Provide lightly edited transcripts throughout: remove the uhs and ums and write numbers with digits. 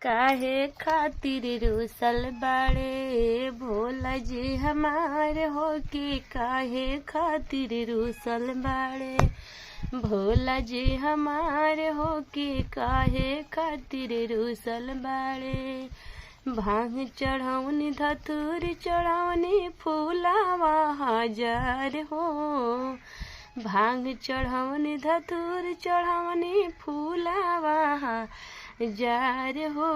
काहे खातिर रूसल बाड़े भोला जी हमार हो कि काहे खातिर रूसल बाड़े भोला जी हमार हो कि काहे खातिर रूसल बाड़े। भांग चढ़ौनी धतूर चढ़ौनी फूलावा हजार हो। भांग चढ़ौनी धतूर चढ़ौनी फूलावा हजार हो।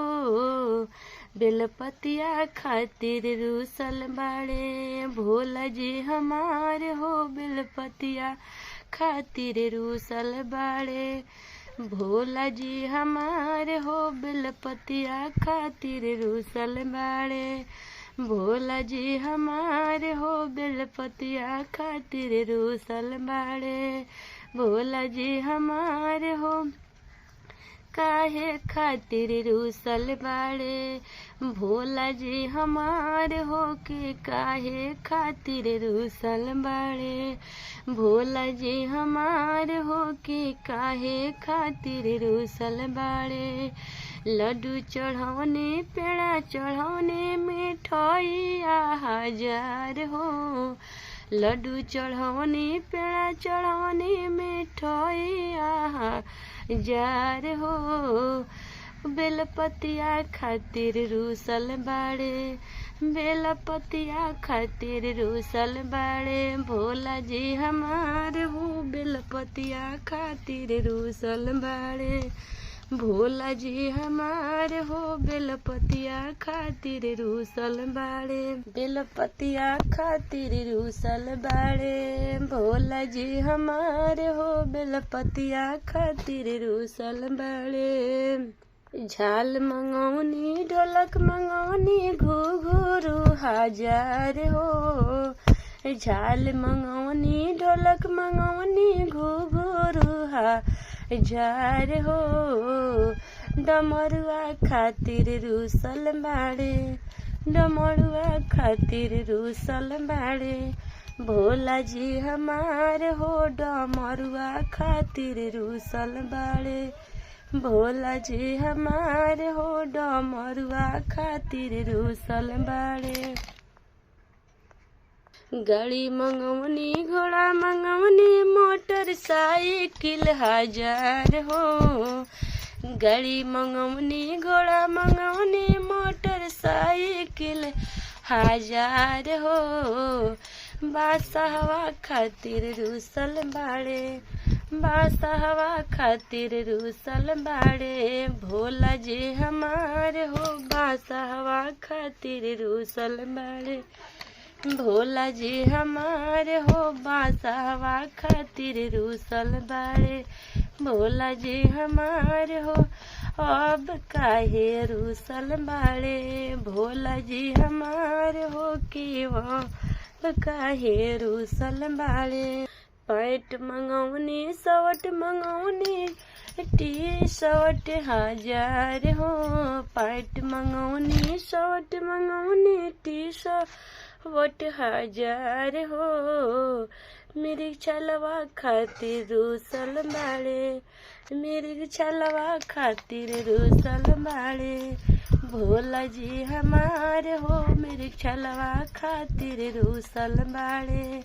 बेलपतिया खातिर रूसल बाड़े भोला जी हमार हो। बेलपतिया खातिर रूसल बाड़े भोला जी हमार हो। बेलपतिया खातिर रूसल बाड़े भोला जी हमार हो। बेलपतिया खातिर रूसल बाड़े भोला जी हमार हो। काहे खातिर रूसल बाड़े भोला जी हमार हो कि काहे खातिर रूसल बाड़े भोला जी हमार हो कि काहे खातिर रूसल बाड़े। लड्डू चढ़ौने पेड़ा चढ़ौने मिठाइया हजार हो। लड्डू चढ़ौने पेड़ा चढ़ौने मिठाइया हजार हो। बेलपतिया खातिर रूसल बाड़े बेलपतिया खातिर रूसल बाड़े भोला जी हमार हो। बेलपतिया खातिर रूसल बाड़े भोला जी हमार हो। बेलपतिया खातिर रूसल बाड़े बेलपतिया खातिर रूसल बाड़े भोला जी हमार हो। बेलपतिया खातिर रूसल बाड़े। झाल मंगौनी ढोलक मंगौनी घुघरू हजार हो। झाल मंगौनी ढोलक मंगौनी घुघरू हजार हो। डमरुआ खातिर रूसल बाड़े डमरुआ खातिर रूसल बाड़े भोला जी हमार हो। डमरुआ खातिर रूसल बाड़े भोला जी हमार हो। डमरुआ खातिर रूसल बाड़े। गाड़ी मंगवनी घोड़ा मंगवनी मोटर साइकिल हजार हो। गाड़ी मंगवनी घोड़ा मंगवनी मोटर साइकिल हजार हो। बासहवा खातिर रूसल बाड़े बासहवा खातिर रूसल बाड़े भोला जी हमार हो। बासहवा खातिर रूसल बाड़े भोला जी हमार हो। बासहवा खातिर रूसल बाड़े भोला जी हमार हो। अब काहे रूसल बाड़े भोला जी हमार हो कि अब काहे रूसल बाड़े। पैंट मंगौनी शर्ट मंगौनी टी शर्ट हजार हो। पैंट मंगौनी शर्ट मंगौनी टी शर्ट हजार हो। मेरी छलवा खातिर रूसल बाड़े मेरी छलवा खातिर रूसल बाड़े भोला जी हमार हो। मेरी छलवा खातिर रूसल बाड़े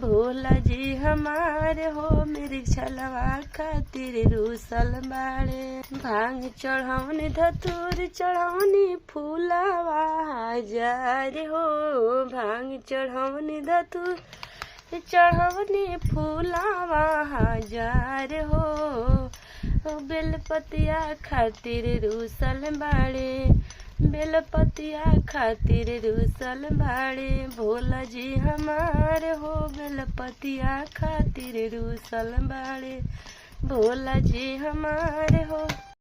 भोला जी हमार हो। मेरी छलवा खातिर रूसल बाड़े। भांग चढ़ौनी धतूर चढ़ौनी फूलावा हजार हो। भांग चढ़ौनी धतूर चढ़ौनी फूलावा हजार हो। बेलपतिया खातिर रूसल बाड़े बेलपतिया खातिर रूसल बाड़े भोला जी हमार हो। बेलपतिया खातिर रूसल बाड़े भोला जी हमार हो।